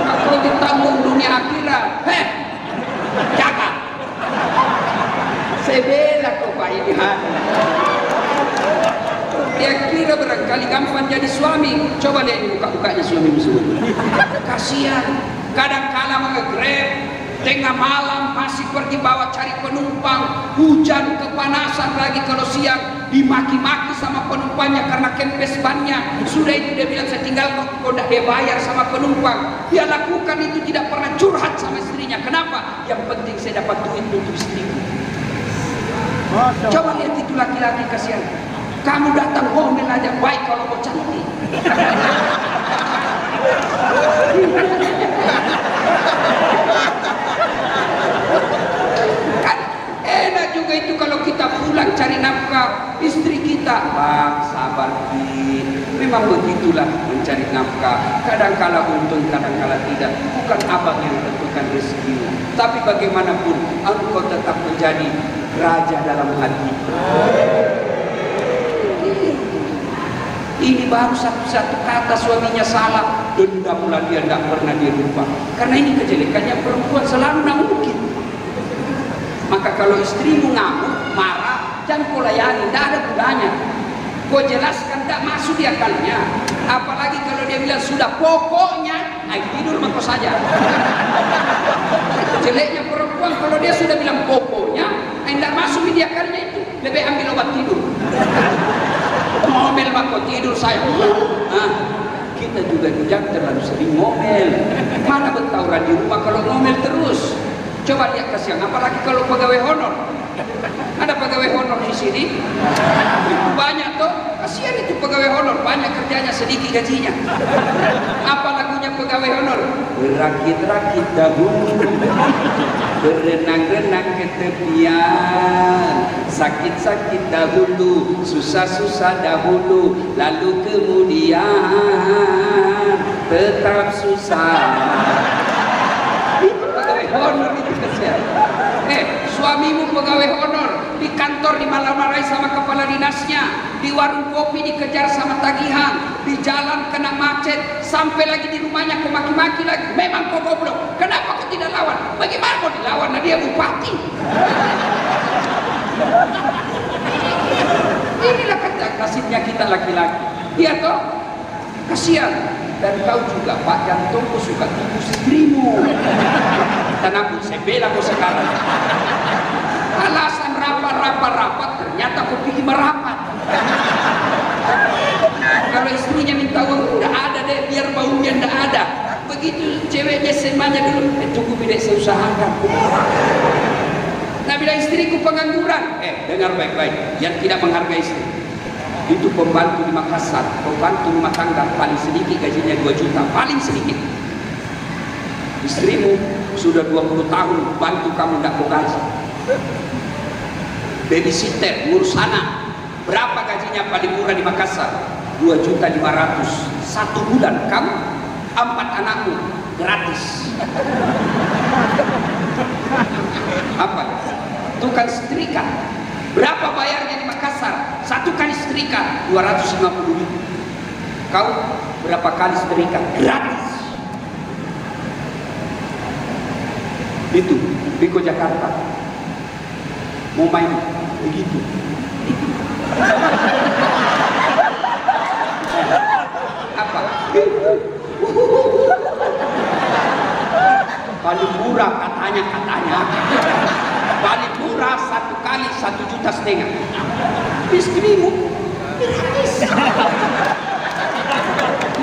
Kalau ditanggung dunia akhirat, jaga. Saya bela kau Pak ini. Dia kira barangkali gampang jadi suami. Coba lihat muka-mukanya suami semua. Kasihan. Kadang-kala nge-grab, tengah malam masih pergi bawa cari penumpang, hujan kepanasan lagi kalau siang, dimaki-maki sama penumpangnya karena kempes bannya. Sudah itu dia bilang, saya tinggal kok udah dia bayar sama penumpang. Dia lakukan itu, tidak pernah curhat sama istrinya. Kenapa? Yang penting saya dapat duit untuk istriku. Coba lihat itu laki-laki, kasihan. Kamu datang ngomel aja, baik kalau mau cantik. Kan enak juga itu kalau kita pulang cari nafkah istri kita. Bang, sabar Ki. Memang begitulah mencari nafkah. Kadang-kala untung, kadang-kala tidak. Bukan abang yang tentukan rezeki. Tapi bagaimanapun engkau tetap menjadi raja dalam hati. Ini baru satu kata suaminya salah, dendamlah dia, tidak pernah dia lupa. Karena ini kejelekannya perempuan, selalu nak mungkin. Maka kalau istrimu ngamuk, marah, jangan kau layani, tidak ada gunanya. Kau jelaskan, tidak masuk di akalnya. Apalagi kalau dia bilang sudah pokoknya, tidur maka saja. Jeleknya perempuan kalau dia sudah bilang pokoknya, tidak masuk di akalnya itu, lebih ambil obat tidur. Ngomel maka tidur saya. Kita juga jangan terlalu sering ngomel. Mana bertauran di rumah kalau ngomel terus. Coba lihat kasihan, apalagi kalau pegawai honor. Ada pegawai honor di sini? Banyak toh. Kasihan itu pegawai honor, banyak kerjanya, sedikit gajinya. Apa lagunya pegawai honor? Berakit-rakit dahulu, berenang-renang ke tepian, sakit-sakit dahulu, susah-susah dahulu, lalu kemudian tetap susah. Itu pegawai honor itu kasihan. Suamimu pegawai honor, di kantor dimarah-marahi sama kepala dinasnya, di warung kopi dikejar sama tagihan, di jalan kena macet, sampai lagi di rumahnya kau maki-maki lagi. Memang kau goblok, kenapa kau tidak lawan? Bagaimana kau dilawan? Nah, dia bupati. Inilah nasibnya kita laki-laki. Iya toh? Kasihan. Dan kau juga Pak jantungku suka tipu istrimu. Kenapa saya bela kau sekarang? Alasan rapat ternyata kau pergi merapat. Kalau istrinya minta uang, udah ada deh, biar baunya ndak ada. Begitu ceweknya semanya dulu, tunggu bidek saya usahakan. Nah, bila istriku pengangguran, dengar baik-baik, yang tidak menghargai istri itu pembantu di Makassar, pembantu rumah tangga paling sedikit gajinya 2 juta, paling sedikit. Istrimu sudah 20 tahun bantu kamu tidak kau gaji. Babysitter, ngurus anak, berapa gajinya paling murah di Makassar? 2.500.000 satu bulan. Kamu 4 anakmu gratis. Apa? Tukang setrika, berapa bayarnya di Makassar? Satu kali setrika 250.000. Kau berapa kali setrika? Gratis. Itu Biko Jakarta mau main begitu. Apa? Paling murah katanya paling murah satu kali 1,5 juta. Istrimu gratis.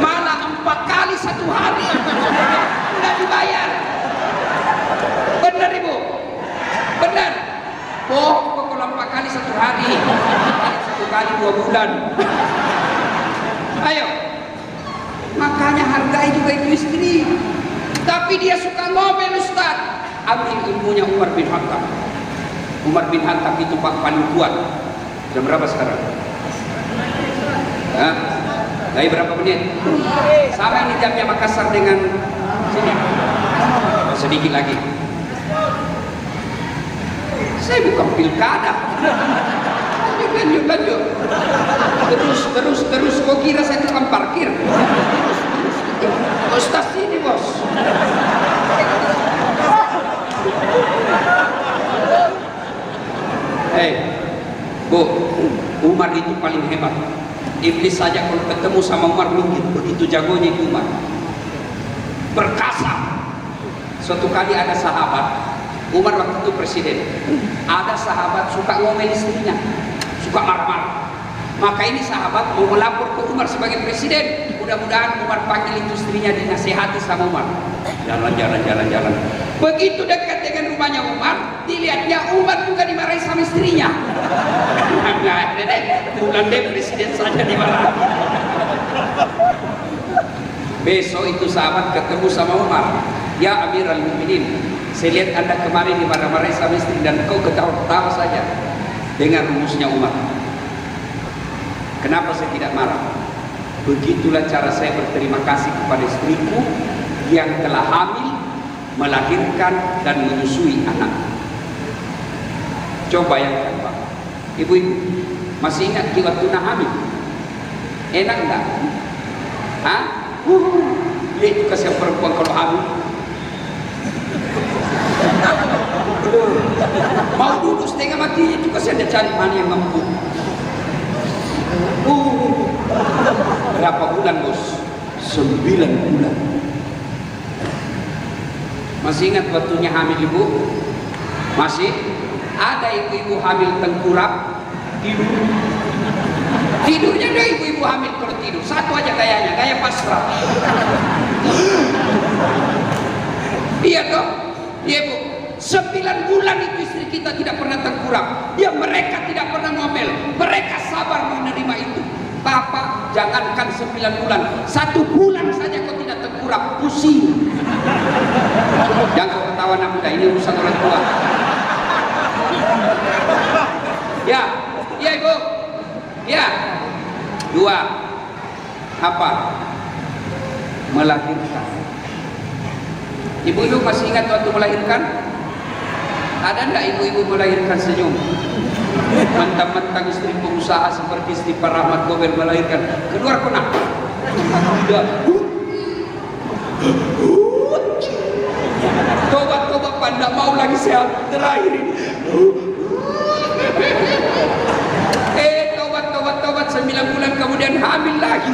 Malah 4 kali 1 hari tidak dibayar. Benar ibu? Benar. Kalau 4 kali 1 hari, 1 kali 2 bulan. Ayo. Makanya hargai juga itu istri. Tapi dia suka ngomel Ustaz. Ambil ilmunya Umar bin Khattab. Umar bin Khattab itu Pak paling kuat. Jam berapa sekarang? Lagi berapa menit? Sama ini jamnya Makassar dengan sini. Sedikit lagi. Saya bukan pilkada. Lanjut. Terus. Kok kira saya tukang parkir? Ustaz ini bos. Bu, Umar itu paling hebat. Iblis saja kalau ketemu sama Umar minggir, begitu jagonya itu Umar. Perkasa. Suatu kali ada sahabat, Umar waktu itu presiden. Ada sahabat suka ngomel istrinya, suka marah-marah. Maka ini sahabat mau melapor ke Umar sebagai presiden. Mudah-mudahan Umar panggil itu istrinya, dinasihati sama Umar. Jalan. Begitu dekat dengan rumahnya Umar, dilihatnya Umar juga dimarahi sama istrinya. Nggak ada deh, bukan deh presiden saja dimarahi. Besok itu sahabat ketemu sama Umar. Ya Amirul Mukminin, saya lihat Anda kemarin dimarah-marahi sama istri dan kau ketawa-ketawa saja. Dengar rumusnya Umar. Kenapa saya tidak marah? Begitulah cara saya berterima kasih kepada istriku yang telah hamil, melahirkan dan menyusui anak. Coba bayangkan Pak, ibu-ibu masih ingat di waktu hamil? Enak enggak? Lihat itu kasihan perempuan kalau hamil. Mau duduk setengah mati itu kasihan, dia cari mana yang mampu. Berapa bulan bos? 9 bulan. Masih ingat waktunya hamil ibu? Masih? Ada ibu-ibu hamil tengkurap tidur. Tidurnya ada ibu-ibu hamil kalau tidur satu aja gayanya, gaya pasrah. Iya toh? Iya bu. 9 bulan itu istri kita tidak pernah tengkurap. Ya mereka tidak pernah ngomel. Mereka sabar menerima itu. Bapak, jangankan 9 bulan, 1 bulan saja kau tidak tengkurap, pusing. Jangan kau ketawa anak muda, ini urusan orang tua. Ya, ya ibu. Ya. 2. Apa? Melahirkan. Ibu-ibu masih ingat waktu melahirkan? Ada enggak ibu-ibu melahirkan senyum? Mentang-mentang istri pengusaha seperti istri Pak Rahmat Gobel melahirkan, keluar kena. Udah. Tobat-tobat Pak, enggak mau lagi sehat terakhir ini. Tobat 9 bulan kemudian hamil lagi.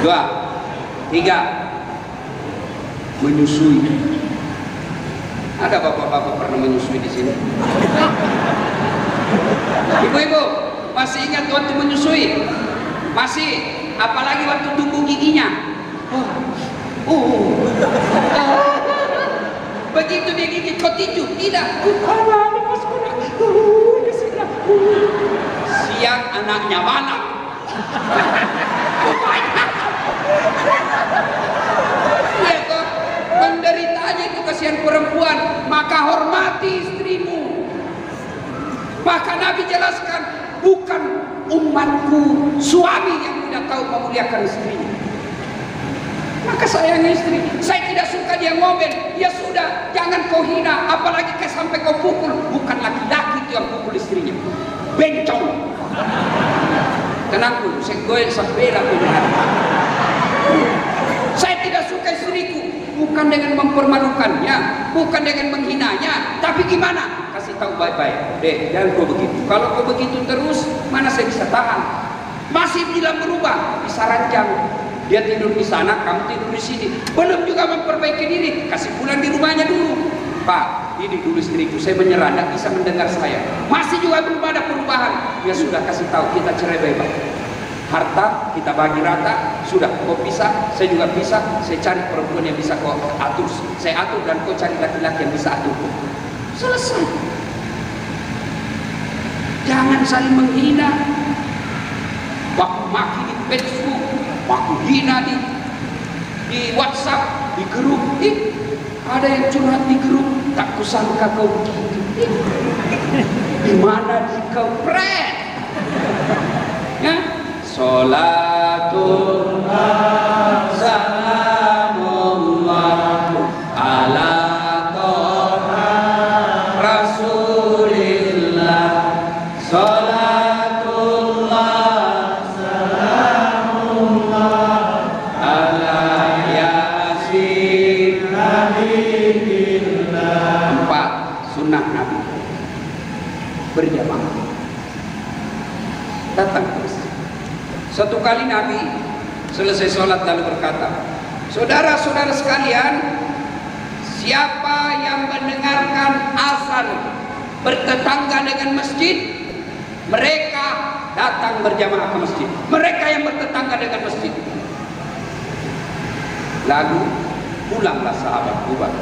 2, 3, menyusui. Ada bapak-bapak pernah menyusui di sini? Ibu-ibu masih ingat waktu menyusui? Masih, apalagi waktu tumbuh giginya. Begitu dia gigit kau tinju, tidak. Siang anaknya malam. Ya toh, penderitaannya itu kasihan perempuan, maka hormati istrimu. Maka Nabi jelaskan, bukan umatku suami yang tidak tahu memuliakan istrinya. Maka sayangi istri. Saya tidak suka dia ngomel. Ya sudah, jangan kau hina, apalagi sampai kau pukul. Bukan laki-laki itu yang pukul istrinya, bencong. Tenang dulu, saya sampai lah. Saya tidak suka istriku, bukan dengan mempermalukannya, bukan dengan menghinanya, tapi gimana? Kasih tahu baik-baik, deh, jangan kau begitu. Kalau kau begitu terus, mana saya bisa tahan? Masih bilang berubah, bisa ranjang. Dia tidur di sana, kamu tidur di sini. Belum juga memperbaiki diri, kasih pulang di rumahnya dulu. Pak, ini dulu istriku, saya menyerah, tidak bisa mendengar saya. Masih juga belum ada perubahan. Ya sudah, kasih tahu, kita cerai bebas. Harta kita bagi rata, sudah kau pisah, saya juga pisah. Saya cari perempuan yang bisa kau atur, saya atur, dan kau cari laki-laki yang bisa atur. Selesai. Jangan saling menghina, baku maki di Facebook, baku hina di WhatsApp, di grup. Ada yang curhat di grup, tak kusangka kau begitu. Di mana di kau pret? Ya, Salatullah salamullah ala toha rasulillah. Salatullah salamullah ala yasin habibillah. 4. Sunnah Nabi berjamaah, datang terus. Satu kali Nabi selesai sholat lalu berkata, saudara-saudara sekalian, siapa yang mendengarkan azan bertetangga dengan masjid, mereka datang berjamaah ke masjid. Mereka yang bertetangga dengan masjid. Lalu pulanglah sahabat Bubar.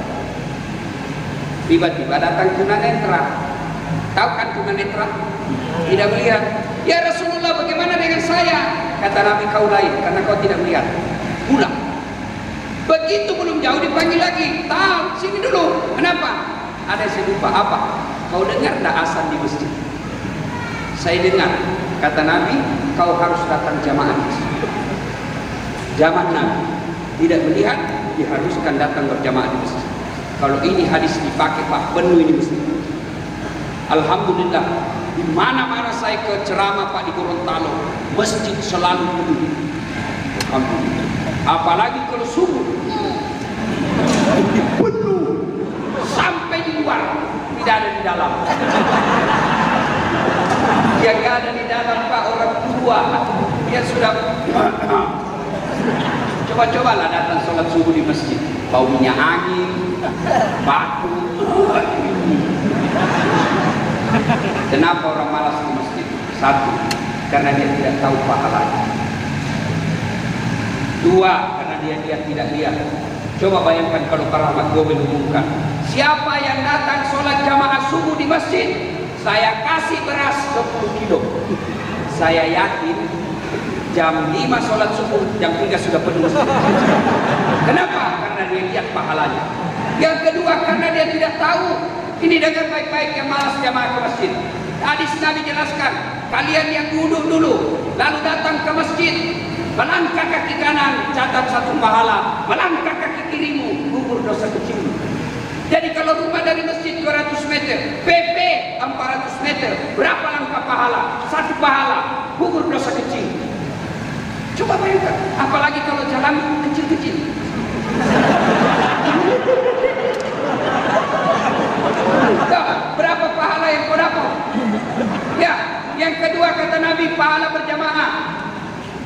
Tiba-tiba datang tunanetra. Tahu kan tunanetra? Tidak melihat. Ya Rasulullah, bagaimana dengan saya? Kata Nabi, kau lain karena kau tidak melihat. Pulang. Begitu belum jauh dipanggil lagi. Tahu, sini dulu. Kenapa? Ada yang saya lupa. Apa? Kau dengar tak azan di masjid? Saya dengar. Kata Nabi, kau harus datang jamaah di masjid. Zaman Nabi tidak melihat, diharuskan datang berjamaah di masjid. Kalau ini hadis dipakai, Pak, penuh ini masjid. Alhamdulillah, di mana-mana saya ke ceramah, Pak, di Gorontalo, masjid selalu penuh. Alhamdulillah. Apalagi kalau subuh, penuh sampai di luar, tidak ada di dalam. Yang ada di dalam, Pak, orang tua, dia sudah coba-cobalah datang sholat subuh di masjid. Bau minyak angin, batu. Kenapa orang malas ke masjid? 1, karena dia tidak tahu pahalanya. 2, karena dia tidak lihat. Coba bayangkan kalau Karamat Gobel umumkan, siapa yang datang sholat jamaah subuh di masjid, saya kasih beras 10 kilo. Saya yakin jam 5 sholat subuh, jam 3 sudah penuh masjid. Kenapa? Karena dia lihat pahalanya. Yang kedua, karena dia tidak tahu. Ini dengar baik-baik yang malas jamaah ke masjid. Hadis Nabi jelaskan, kalian yang duduk dulu, lalu datang ke masjid, melangkah kaki kanan, catat 1 pahala. Melangkah kaki kirimu, gugur dosa kecil. Jadi kalau rumah dari masjid 200 meter, PP 400 meter, berapa langkah pahala? 1 pahala, gugur dosa kecil. Coba bayangkan, apalagi kalau jalan kecil-kecil. Berapa pahala yang kau dapat? Ya, yang kedua kata Nabi, pahala berjamaah.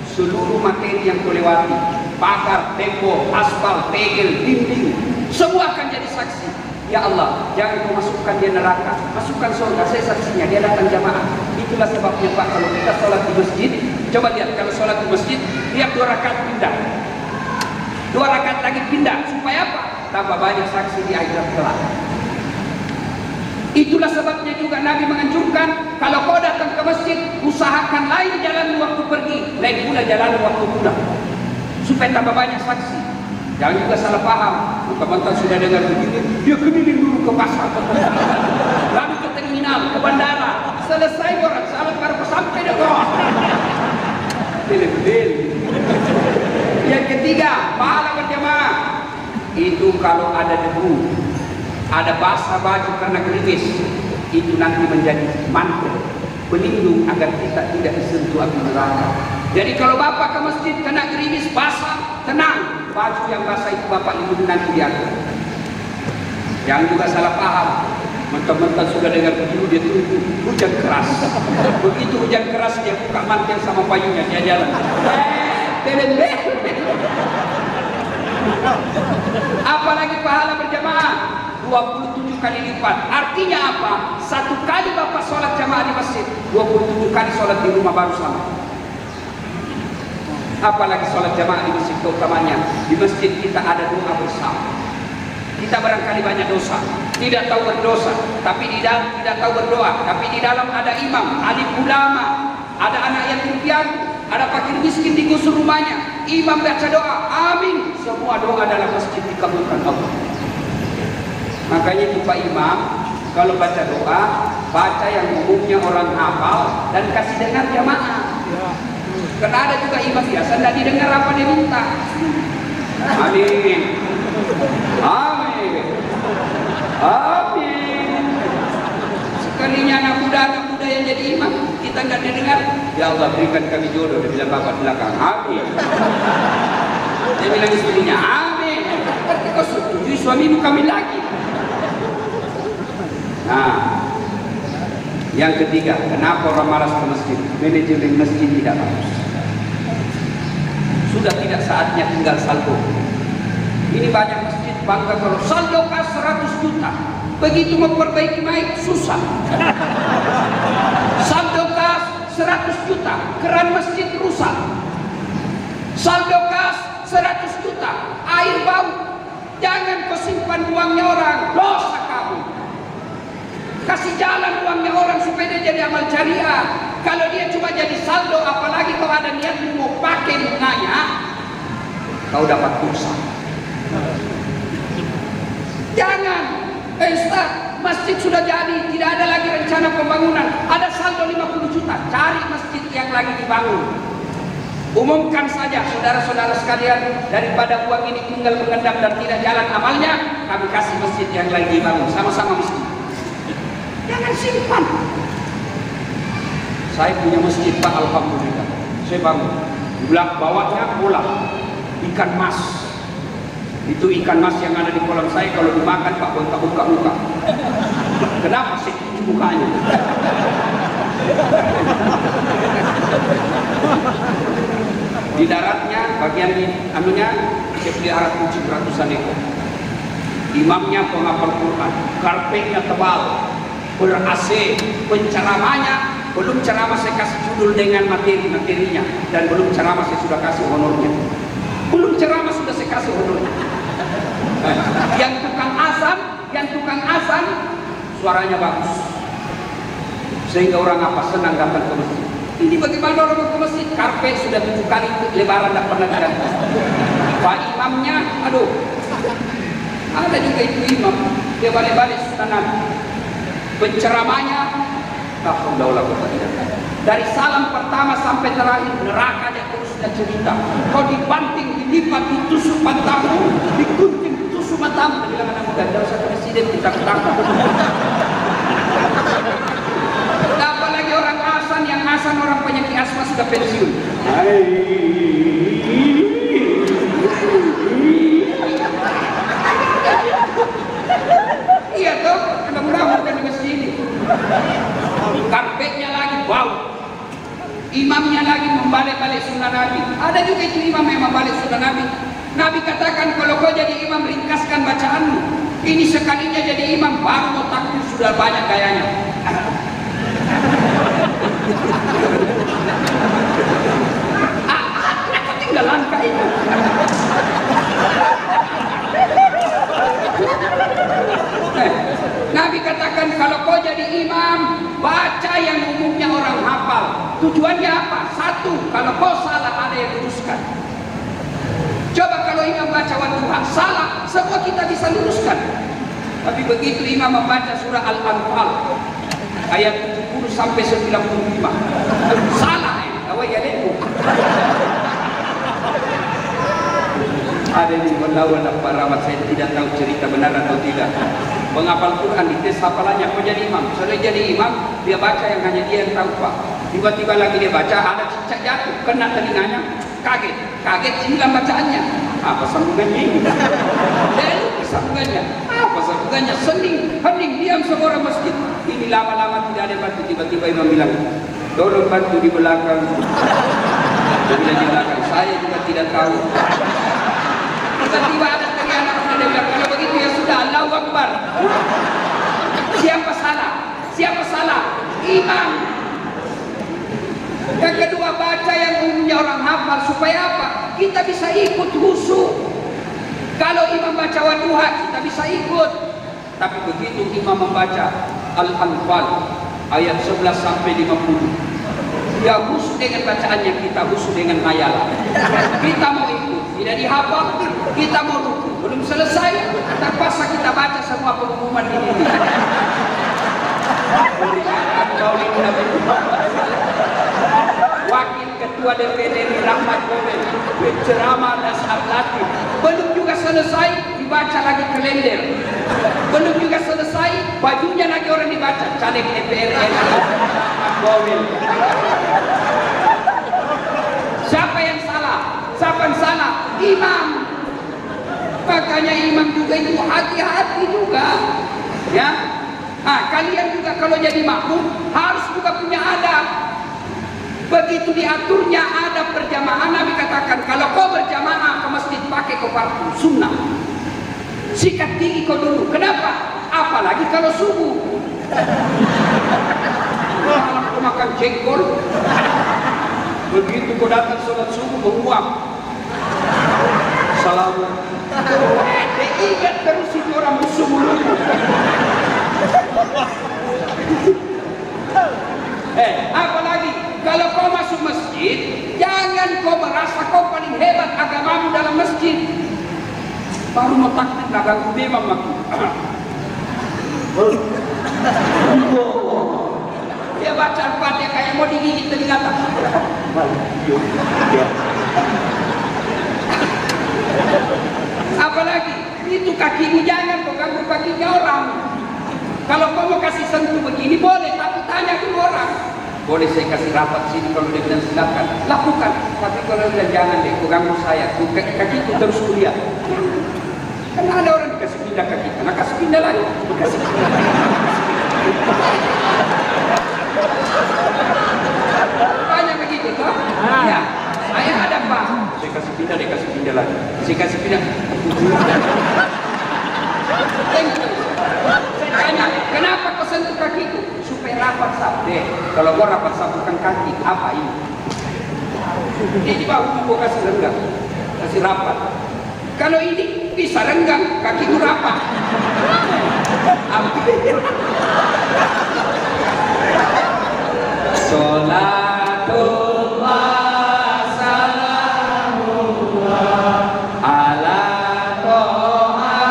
Seluruh materi yang kau lewati, pagar, tembok, aspal, tegel, dinding, semua akan jadi saksi. Ya Allah, jangan kau masukkan dia neraka, masukkan surga, saya saksinya, dia datang jamaah. Itulah sebabnya Pak, kalau kita sholat di masjid, coba lihat, kalau sholat di masjid, lihat 2 rakaat pindah, 2 rakaat lagi pindah, supaya apa? Tambah banyak saksi di akhirat kelak. Itulah sebabnya juga Nabi menganjurkan, kalau kau datang ke masjid, usahakan lain jalan waktu pergi, lain pula jalan waktu pulang, supaya tambah banyak saksi. Jangan juga salah paham, teman-teman sudah dengar begini, dia keliling dulu ke pasar, lalu ke terminal, ke bandara, selesai orang salat baru sampai dekat. Bil. Yang ketiga, pahala berjamaah. Itu kalau ada debu, ada basah baju karena gerimis, itu nanti menjadi mantel pelindung agar kita tidak disentuh api neraka. Jadi kalau bapak ke masjid kena gerimis basah, tenang, baju yang basah itu bapak lindungi nanti di akhirat. Jangan juga salah paham, mentang-mentang sudah dengar begini dia tunggu hujan keras. Begitu hujan keras dia buka mantel sama payungnya, dia jalan. Apalagi pahala berjamaah 27 kali lipat. Artinya apa? 1 kali bapak sholat jamaah di masjid, 27 kali sholat di rumah baru sama. Apalagi sholat jamaah di masjid, keutamanya di masjid kita ada doa bersama. Kita barangkali banyak dosa, tidak tahu berdosa, tapi tidak tahu berdoa, tapi di dalam ada imam, alim ulama, ada anak yatim piatu, ada fakir miskin digusur rumahnya, imam baca doa, amin, semua doa dalam masjid dikabulkan Allah. Makanya itu Pak Imam, kalau baca doa, baca yang umumnya orang hafal dan kasih dengar jamaah. Karena ada juga imam biasa tidak didengar apa dia minta. Amin, amin, amin. Sekalinya anak muda yang jadi imam, kita nggak didengar. Ya Allah berikan kami jodoh. Dia bilang bapak belakang, amin. Dia bilang istrinya, amin. Tapi kau setujui suamimu kami lagi. Nah, yang ketiga, kenapa orang malas ke masjid? Manajemen masjid tidak bagus. Sudah tidak saatnya tinggal saldo. Ini banyak masjid bangga kalau saldo kas 100 juta. Begitu memperbaiki mic susah. Saldo kas 100 juta, keran masjid rusak. Saldo kas 100 juta, air bau. Jangan kau simpan uangnya orang, dosa kamu. Kasih jalan uangnya orang supaya dia jadi amal jariah. Kalau dia cuma jadi saldo, apalagi kalau ada niat mau pakai bunganya, kau dapat dosa. Jangan, Ustaz, masjid sudah jadi, tidak ada lagi rencana pembangunan, ada saldo 50 juta, cari masjid yang lagi dibangun. Umumkan saja saudara-saudara sekalian, daripada uang ini tinggal mengendap dan tidak jalan amalnya, kami kasih masjid yang lagi dibangun, sama-sama masjid. Jangan simpan. Saya punya masjid Pak, alhamdulillah. Saya bangun. Bawahnya kolam ikan mas. Itu ikan mas yang ada di kolam saya kalau dimakan Pak buka muka. Kenapa sih mukanya? Di daratnya bagian anunya saya pelihara kucing ratusan ekor. Imamnya penghafal Quran, karpetnya tebal, ber-AC, penceramahnya belum ceramah saya kasih judul dengan materinya, dan belum ceramah saya sudah kasih honornya. Belum ceramah sudah saya kasih honornya. Yang tukang azan suaranya bagus, sehingga orang apa senang datang ke masjid. Ini bagaimana orang ke masjid? Karpet sudah 7 kali lebaran tidak pernah diganti. Pak imamnya, aduh, ada juga itu imam, dia balik-balik sunnah. Penceramanya, dari salam pertama sampai terakhir neraka dia terus cerita. Kau dibanting, dilipat, ditusuk matamu, digunting, ditusuk matamu. Dia bilang anak muda, tidak usah presiden kita ketangkap. Apalagi orang azan, yang azan orang penyakit asma sudah pensiun. Iya toh, mudah-mudahan bukan di masjid ini. Karpetnya lagi bau, imamnya lagi membalik-balik sunnah Nabi. Ada juga itu imam yang membalik sunnah Nabi. Nabi katakan, kalau kau jadi imam ringkaskan bacaanmu. Ini sekalinya jadi imam baru mau takbir sudah banyak gayanya. Ketinggalan kah itu? Nabi katakan, kalau kau jadi imam, baca yang umumnya orang hafal. Tujuannya apa? Satu, kalau kau salah ada yang luruskan. Coba kalau imam baca Wadduha salah, semua kita bisa luruskan. Tapi begitu imam membaca surah Al-Anfal ayat 70 sampai 95, salah ya, awal ya lepo. Ada yang melawan apa rawat, saya tidak tahu cerita benar atau tidak. Menghafal Quran dites hafalannya, kau jadi imam. Soalnya jadi imam, dia baca yang hanya dia yang tahu Pak. Tiba-tiba lagi dia baca, ada cicak jatuh, kena telinganya, kaget hilang bacaannya. Apa sambungannya ini? Dan sambungannya, apa sambungannya? Hening, diam semua orang masjid. Ini lama-lama tidak ada bantu. Tiba-tiba imam bilang, tolong bantu di belakang. Dia bilang di belakang, saya juga tidak tahu. Tiba-tiba ada tadi anak muda dia bilang, kalau begitu ya sudah, Allahu Akbar. Siapa salah? Imam. Yang kedua, baca yang umumnya orang hafal. Supaya apa? Kita bisa ikut khusyuk. Kalau imam baca Wadduha, kita bisa ikut. Tapi begitu imam membaca Al-Anfal ayat 11 sampai 50, dia khusyuk dengan bacaannya, kita khusyuk dengan hayalan. Kita mau ikut, tidak dihafal, kita mau ruku. Belum selesai, terpaksa kita baca semua pengumuman ini. Wakil Ketua DPD Rahmat Gomel berceramah Nasihat Latif. Belum juga selesai, dibaca lagi kalender. Belum juga selesai, bajunya lagi orang dibaca. Caleg DPR RI Rahmat Gomel. Siapa yang salah? Imam. Makanya imam juga itu hati-hati juga. Ya. Kalian juga kalau jadi makmum harus juga punya adab. Begitu diaturnya adab berjamaah, Nabi katakan, kalau kau berjamaah ke masjid pakai parfum sunnah. Sikat gigi kau dulu. Kenapa? Apalagi kalau subuh. Kalau kau makan jengkol, begitu kau datang sholat subuh menguap. Assalamualaikum. Ingat terus itu orang musuh mulut. Apalagi kalau kau masuk masjid, jangan kau merasa kau paling hebat agamamu dalam masjid. Baru mau takbir naga imam aku. Dia baca Al-Fatihah kayak mau digigit telinga. Apalagi itu kakimu jangan kau ganggu kakinya orang. Kalau kau mau kasih sentuh begini boleh, tapi tanya dulu orang. Boleh saya kasih rapat sini, kalau dia bilang silakan, lakukan. Tapi kalau dia jangan deh, kau ganggu saya, kakiku terus kuliah. Karena ada orang dikasih pindah kaki, nah kasih pindah lagi, dikasih pindah. Banyak begitu toh? Ya, saya ada Pak. Saya kasih pindah lagi. Saya kasih pindah. Saya tanya, kenapa kau sentuh kakiku? Supaya rapat sabde. Kalau kau rapat sabutkan kaki, apa ini? Ini di bawah kau kasih renggak, kasih rapat. Kalau ini Bisa renggang, kaki rapat. Sholatullah salamullah ala toha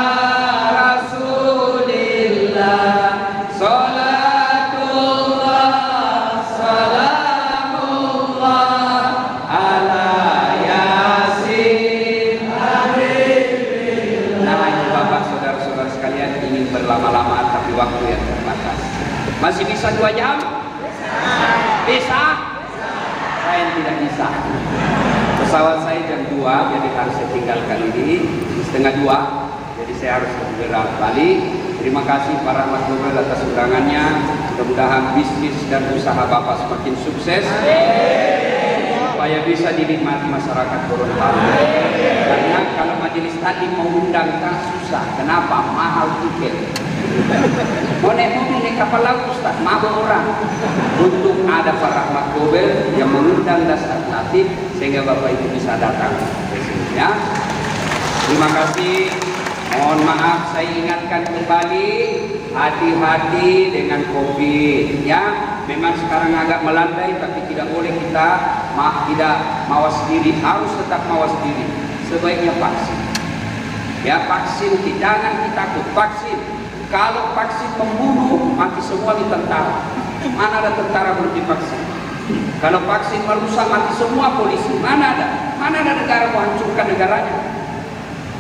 rasulillah. Sholatullah salamullah ala yasin habibillah. Nah itu Bapak saudara-saudara sekalian, ingin berlama-lama tapi waktu yang terbatas. Masih bisa 2 jam? Bisa? Saya tidak bisa. Pesawat saya jam 2, jadi harus saya tinggalkan ini setengah 2. Jadi saya harus segera balik. Terima kasih para Ahmad Gobel atas undangannya. Mudah-mudahan bisnis dan usaha Bapak semakin sukses, supaya bisa dinikmati masyarakat Gorontalo. Karena kalau majelis tadi mau undang kan susah. Kenapa? Mahal tiket. Mau naik mobil naik kapal laut Ustaz, mabuk orang. Untuk ada para Ahmad Gobel yang mengundang das alternatif sehingga Bapak itu bisa datang ke sini ya. Terima kasih. Mohon maaf saya ingatkan kembali, hati-hati dengan COVID ya. Memang sekarang agak melandai tapi tidak boleh kita tidak mawas diri, harus tetap mawas diri. Sebaiknya vaksin. Ya vaksin, jangan kita takut vaksin. Kalau vaksin membunuh, mati semua di tentara. Mana ada tentara belum divaksin? Kalau vaksin merusak, mati semua polisi. Mana ada negara mau hancurkan negaranya?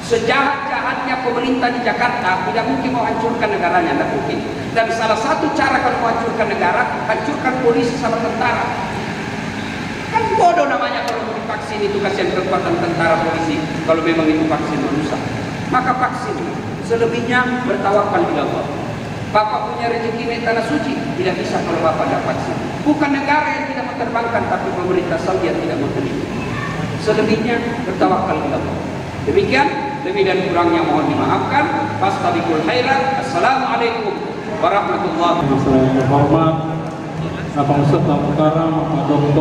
Sejahat-jahatnya pemerintah di Jakarta tidak mungkin mau hancurkan negaranya, tidak mungkin. Dan salah satu cara kalau mau hancurkan negara, hancurkan polisi sama tentara. Kan bodoh namanya kalau mau divaksin itu, kasihan kekuatan tentara polisi. Kalau memang itu vaksin merusak, maka vaksin. Selebihnya bertawakal kepada Allah. Bapak punya rezeki naik tanah suci, tidak bisa kalau Bapak tidak vaksin. Bukan negara yang tidak menerbangkan, tapi pemerintah Saudi yang tidak menerima. Selebihnya bertawakal kepada Allah. Demikian, lebih dan kurangnya mohon dimaafkan. Fastabiqul khairat. Assalamualaikum warahmatullahi wabarakatuh. Terhormat Bapak Ustaz Al Mukarram, Bapak Dr.